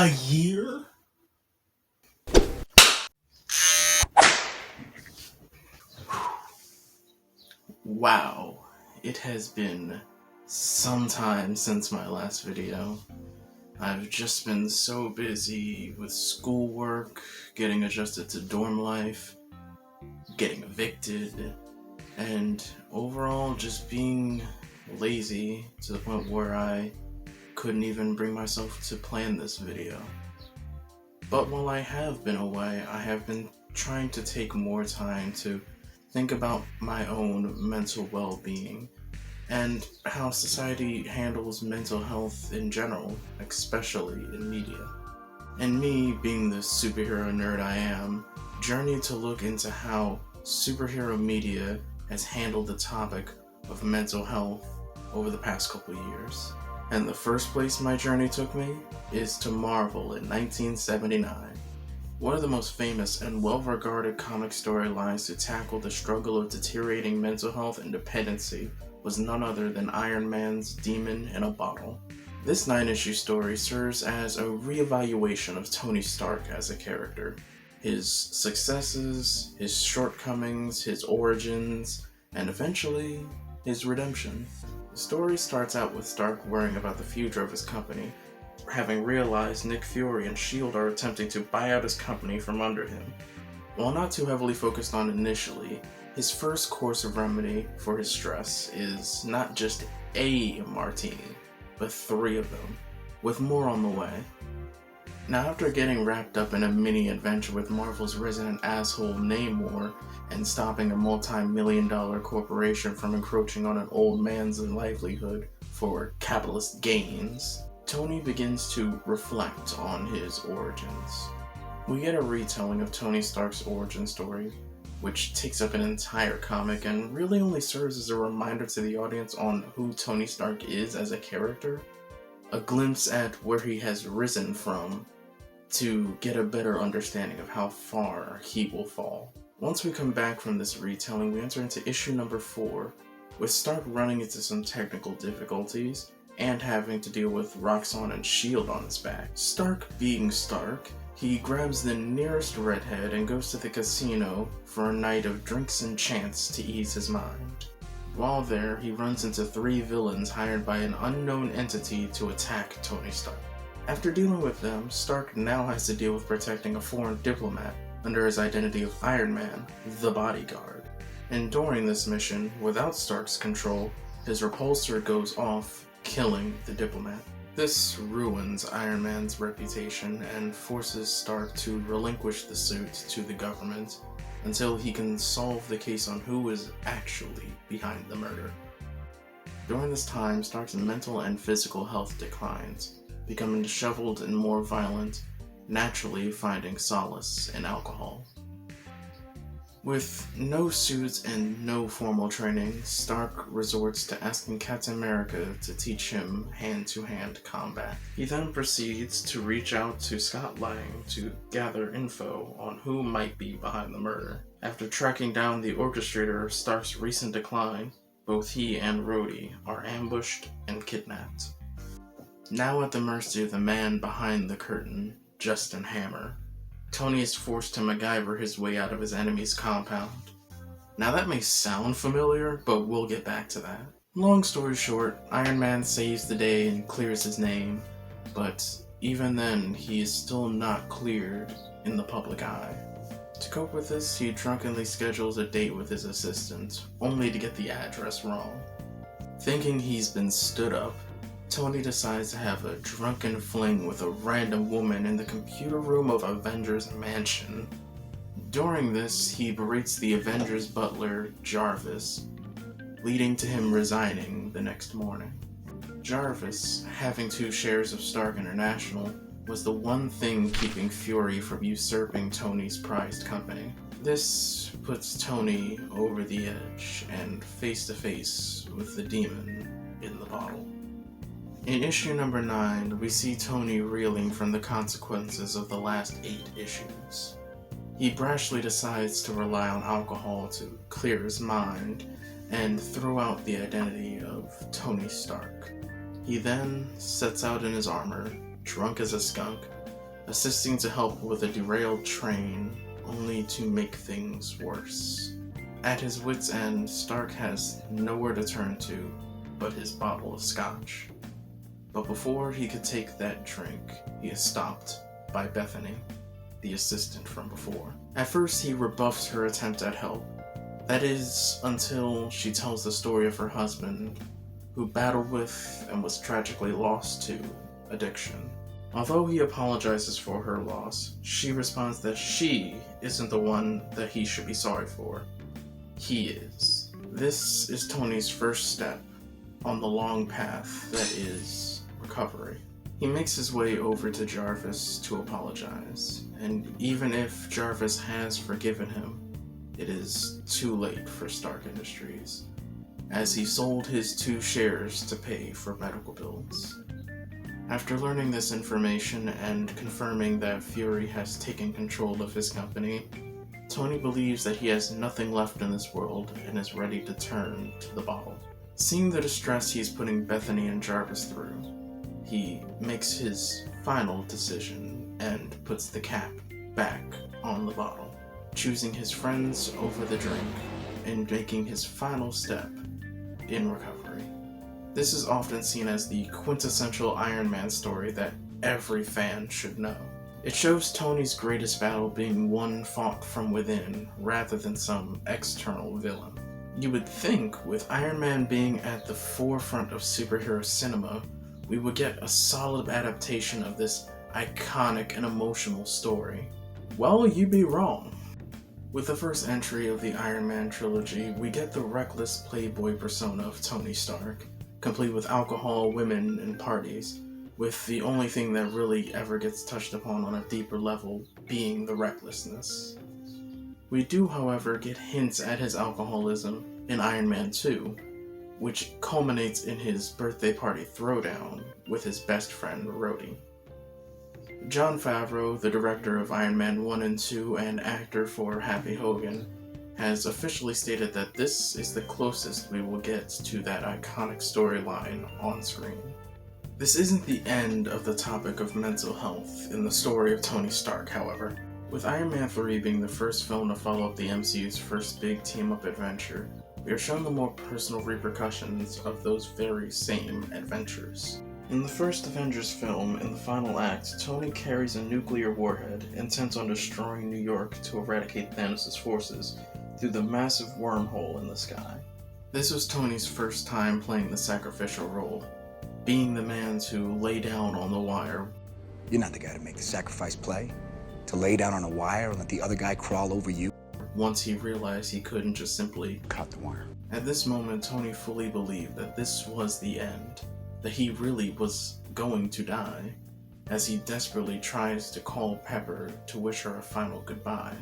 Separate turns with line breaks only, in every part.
A year? Wow, it has been some time since my last video. I've just been so busy with schoolwork, getting adjusted to dorm life, getting evicted, and overall just being lazy to the point where I couldn't even bring myself to plan this video. But while I have been away, I have been trying to take more time to think about my own mental well-being and how society handles mental health in general, especially in media. And me, being the superhero nerd I am, journeyed to look into how superhero media has handled the topic of mental health over the past couple years. And the first place my journey took me is to Marvel in 1979. One of the most famous and well-regarded comic storylines to tackle the struggle of deteriorating mental health and dependency was none other than Iron Man's Demon in a Bottle. This 9-issue story serves as a reevaluation of Tony Stark as a character. His successes, his shortcomings, his origins, and eventually, his redemption. The story starts out with Stark worrying about the future of his company, having realized Nick Fury and S.H.I.E.L.D. are attempting to buy out his company from under him. While not too heavily focused on initially, his first course of remedy for his stress is not just a martini, but 3 of them, with more on the way. Now, after getting wrapped up in a mini-adventure with Marvel's resident asshole Namor and stopping a multi-million-dollar corporation from encroaching on an old man's livelihood for capitalist gains, Tony begins to reflect on his origins. We get a retelling of Tony Stark's origin story, which takes up an entire comic and really only serves as a reminder to the audience on who Tony Stark is as a character, a glimpse at where he has risen from to get a better understanding of how far he will fall. Once we come back from this retelling, we enter into issue number 4, with Stark running into some technical difficulties and having to deal with Roxxon and S.H.I.E.L.D. on his back. Stark being Stark, he grabs the nearest redhead and goes to the casino for a night of drinks and chants to ease his mind. While there, he runs into 3 villains hired by an unknown entity to attack Tony Stark. After dealing with them, Stark now has to deal with protecting a foreign diplomat under his identity of Iron Man, the bodyguard. And during this mission, without Stark's control, his repulsor goes off, killing the diplomat. This ruins Iron Man's reputation and forces Stark to relinquish the suit to the government until he can solve the case on who is actually behind the murder. During this time, Stark's mental and physical health declines, becoming disheveled and more violent, naturally finding solace in alcohol. With no suit and no formal training, Stark resorts to asking Captain America to teach him hand-to-hand combat. He then proceeds to reach out to Scott Lang to gather info on who might be behind the murder. After tracking down the orchestrator of Stark's recent decline, both he and Rhodey are ambushed and kidnapped. Now at the mercy of the man behind the curtain, Justin Hammer, Tony is forced to MacGyver his way out of his enemy's compound. Now that may sound familiar, but we'll get back to that. Long story short, Iron Man saves the day and clears his name, but even then, he is still not cleared in the public eye. To cope with this, he drunkenly schedules a date with his assistant, only to get the address wrong. Thinking he's been stood up, Tony decides to have a drunken fling with a random woman in the computer room of Avengers Mansion. During this, he berates the Avengers butler, Jarvis, leading to him resigning the next morning. Jarvis, having 2 shares of Stark International, was the one thing keeping Fury from usurping Tony's prized company. This puts Tony over the edge and face to face with the demon in the bottle. In issue number 9, we see Tony reeling from the consequences of the last 8 issues. He brashly decides to rely on alcohol to clear his mind and throw out the identity of Tony Stark. He then sets out in his armor, drunk as a skunk, assisting to help with a derailed train, only to make things worse. At his wit's end, Stark has nowhere to turn to but his bottle of scotch. But before he could take that drink, he is stopped by Bethany, the assistant from before. At first, he rebuffs her attempt at help. That is, until she tells the story of her husband, who battled with and was tragically lost to addiction. Although he apologizes for her loss, she responds that she isn't the one that he should be sorry for. He is. This is Tony's first step on the long path that is recovery. He makes his way over to Jarvis to apologize, and even if Jarvis has forgiven him, it is too late for Stark Industries, as he sold his 2 shares to pay for medical bills. After learning this information and confirming that Fury has taken control of his company, Tony believes that he has nothing left in this world and is ready to turn to the bottle. Seeing the distress he's putting Bethany and Jarvis through, he makes his final decision and puts the cap back on the bottle, choosing his friends over the drink and making his final step in recovery. This is often seen as the quintessential Iron Man story that every fan should know. It shows Tony's greatest battle being one fought from within rather than some external villain. You would think, with Iron Man being at the forefront of superhero cinema, we would get a solid adaptation of this iconic and emotional story. Well, you'd be wrong. With the first entry of the Iron Man trilogy, we get the reckless playboy persona of Tony Stark, complete with alcohol, women, and parties, with the only thing that really ever gets touched upon on a deeper level being the recklessness. We do, however, get hints at his alcoholism in Iron Man 2, which culminates in his birthday party throwdown with his best friend, Rhodey. Jon Favreau, the director of Iron Man 1 and 2 and actor for Happy Hogan, has officially stated that this is the closest we will get to that iconic storyline on screen. This isn't the end of the topic of mental health in the story of Tony Stark, however. With Iron Man 3 being the first film to follow up the MCU's first big team-up adventure, we are shown the more personal repercussions of those very same adventures. In the first Avengers film, in the final act, Tony carries a nuclear warhead intent on destroying New York to eradicate Thanos' forces through the massive wormhole in the sky. This was Tony's first time playing the sacrificial role, being the man to lay down on the wire.
You're not the guy to make the sacrifice play, to lay down on a wire and let the other guy crawl over you.
Once he realized he couldn't just simply
cut the wire.
At this moment, Tony fully believed that this was the end, that he really was going to die, as he desperately tries to call Pepper to wish her a final goodbye.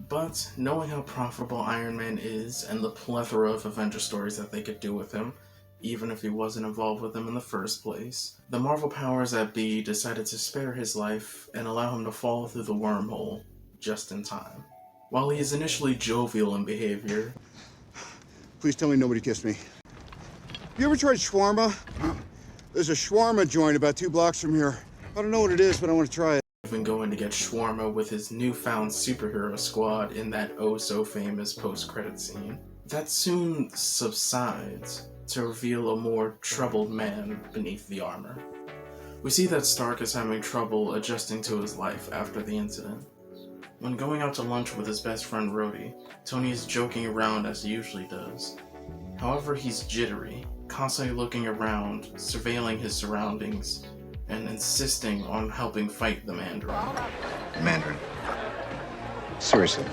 But knowing how profitable Iron Man is and the plethora of Avenger stories that they could do with him, even if he wasn't involved with them in the first place, the Marvel powers that be decided to spare his life and allow him to fall through the wormhole just in time. While he is initially jovial in behavior,
please tell me nobody kissed me. You ever tried shawarma? There's a shawarma joint about 2 blocks from here. I don't know what it is, but I want to try it.
Even going to get shawarma with his newfound superhero squad in that oh-so-famous post-credit scene. That soon subsides to reveal a more troubled man beneath the armor. We see that Stark is having trouble adjusting to his life after the incident. When going out to lunch with his best friend Rhodey, Tony is joking around as he usually does. However, he's jittery, constantly looking around, surveilling his surroundings, and insisting on helping fight the Mandarin.
The Mandarin. Seriously,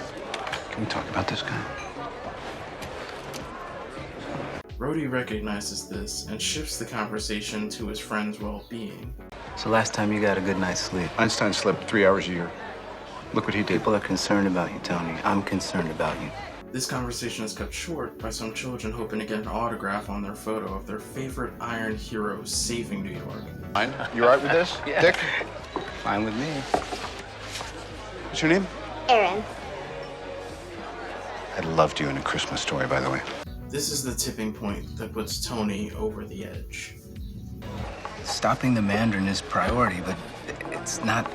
can we talk about this guy?
Rhodey recognizes this and shifts the conversation to his friend's well-being.
So last time you got a good night's sleep?
Einstein slept 3 hours a year. Look what he did.
People are concerned about you, Tony. I'm concerned about you.
This conversation is cut short by some children hoping to get an autograph on their photo of their favorite Iron hero saving New York.
Fine. You all right with this?
Yeah.
Dick?
Fine with me.
What's your name?
Aaron.
I loved you in A Christmas Story, by the way.
This is the tipping point that puts Tony over the edge.
Stopping the Mandarin is priority, but
It's not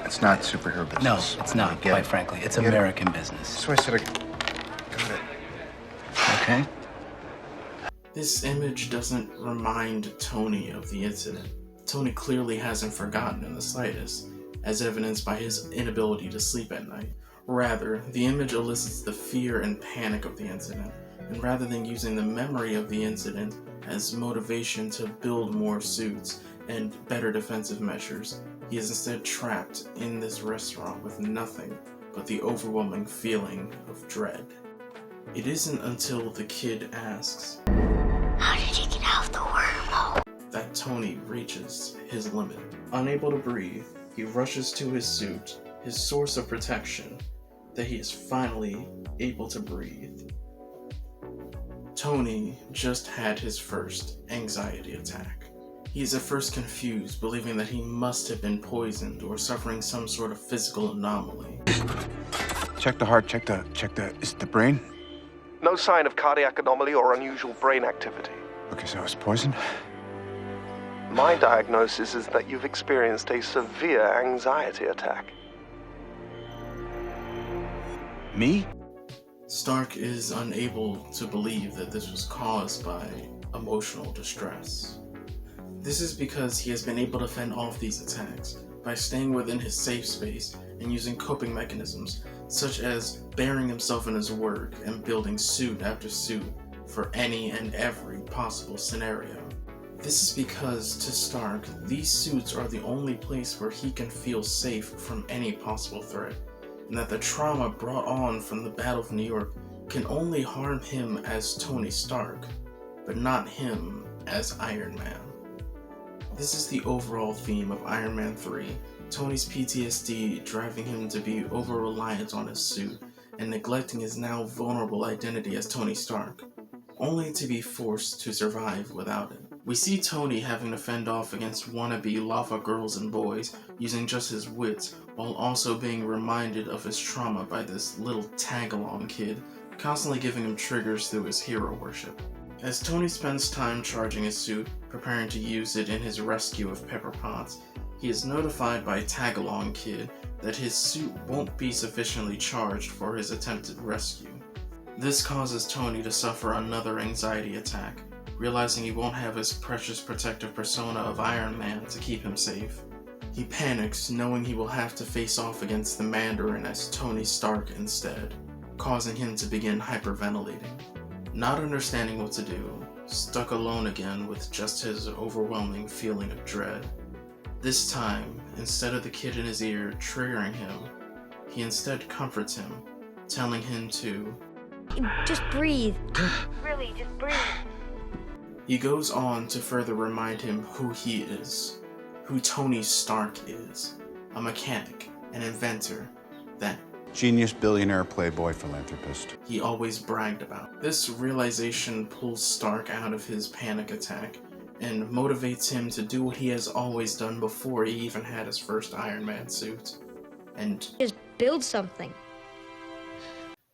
superhero business.
No, it's not,
Get
quite
it.
frankly. It's
Get it.
American business.
That's why I said got it.
Okay?
This image doesn't remind Tony of the incident. Tony clearly hasn't forgotten in the slightest, as evidenced by his inability to sleep at night. Rather, the image elicits the fear and panic of the incident, and rather than using the memory of the incident as motivation to build more suits and better defensive measures, he is instead trapped in this restaurant with nothing but the overwhelming feeling of dread. It isn't until the kid asks,
"How did he get out of the wormhole?"
that Tony reaches his limit. Unable to breathe, he rushes to his suit, his source of protection, that he is finally able to breathe. Tony just had his first anxiety attack. He is at first confused, believing that he must have been poisoned or suffering some sort of physical anomaly.
Check the heart, check the, is it the brain?
No sign of cardiac anomaly or unusual brain activity.
Okay, so it's poison?
My diagnosis is that you've experienced a severe anxiety attack.
Me?
Stark is unable to believe that this was caused by emotional distress. This is because he has been able to fend off these attacks by staying within his safe space and using coping mechanisms such as burying himself in his work and building suit after suit for any and every possible scenario. This is because, to Stark, these suits are the only place where he can feel safe from any possible threat, and that the trauma brought on from the Battle of New York can only harm him as Tony Stark, but not him as Iron Man. This is the overall theme of Iron Man 3, Tony's PTSD driving him to be over-reliant on his suit and neglecting his now vulnerable identity as Tony Stark, only to be forced to survive without it. We see Tony having to fend off against wannabe lava girls and boys using just his wits, while also being reminded of his trauma by this little tag-along kid, constantly giving him triggers through his hero worship. As Tony spends time charging his suit, preparing to use it in his rescue of Pepper Potts, he is notified by Tagalong Kid that his suit won't be sufficiently charged for his attempted rescue. This causes Tony to suffer another anxiety attack, realizing he won't have his precious protective persona of Iron Man to keep him safe. He panics, knowing he will have to face off against the Mandarin as Tony Stark instead, causing him to begin hyperventilating. Not understanding what to do, stuck alone again with just his overwhelming feeling of dread. This time, instead of the kid in his ear triggering him, he instead comforts him, telling him to
"Just breathe. Really, just breathe."
He goes on to further remind him who he is, who Tony Stark is, a mechanic, an inventor, that
Genius, billionaire, playboy, philanthropist.
he always bragged about. This realization pulls Stark out of his panic attack and motivates him to do what he has always done before he even had his first Iron Man suit. And
Just build something.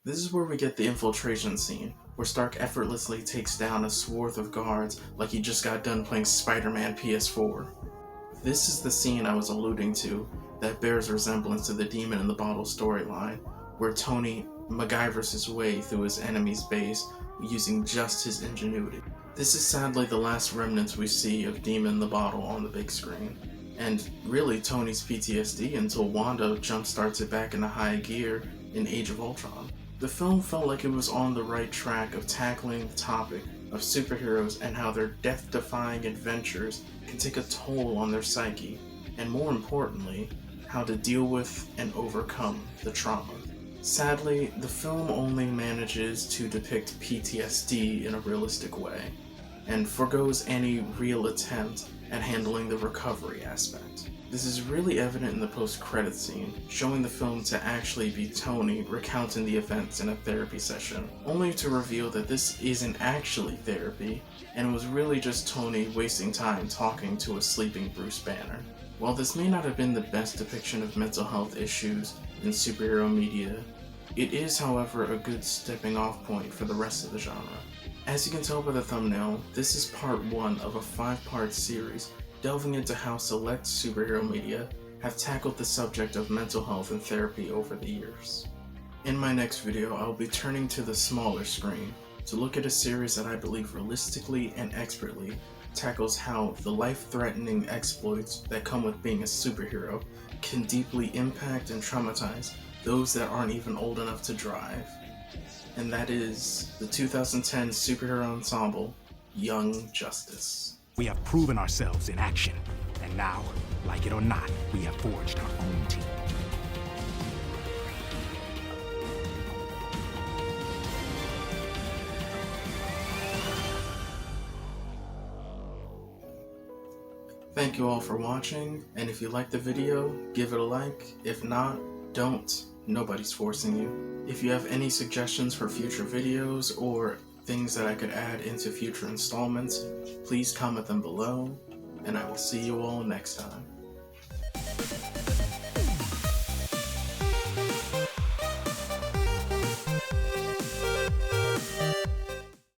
this is where we get the infiltration scene, where Stark effortlessly takes down a swath of guards like he just got done playing Spider-Man PS4. This is the scene I was alluding to that bears resemblance to the Demon in the Bottle storyline, where Tony MacGyvers his way through his enemy's base using just his ingenuity. This is sadly the last remnants we see of Demon in the Bottle on the big screen, and really Tony's PTSD until Wanda jumpstarts it back into high gear in Age of Ultron. The film felt like it was on the right track of tackling the topic of superheroes and how their death-defying adventures can take a toll on their psyche, and more importantly, how to deal with and overcome the trauma. Sadly, the film only manages to depict PTSD in a realistic way, and forgoes any real attempt at handling the recovery aspect. This is really evident in the post-credits scene, showing the film to actually be Tony recounting the events in a therapy session, only to reveal that this isn't actually therapy, and was really just Tony wasting time talking to a sleeping Bruce Banner. While this may not have been the best depiction of mental health issues in superhero media, it is, however, a good stepping off point for the rest of the genre. As you can tell by the thumbnail, this is part 1 of a 5-part series delving into how select superhero media have tackled the subject of mental health and therapy over the years. In my next video, I will be turning to the smaller screen to look at a series that I believe realistically and expertly tackles how the life-threatening exploits that come with being a superhero can deeply impact and traumatize those that aren't even old enough to drive. And that is the 2010 superhero ensemble, Young Justice.
We have proven ourselves in action, and now, like it or not, we have forged our own team.
Thank you all for watching, and if you liked the video, give it a like. If not, don't. Nobody's forcing you. If you have any suggestions for future videos or things that I could add into future installments, please comment them below, and I will see you all next time.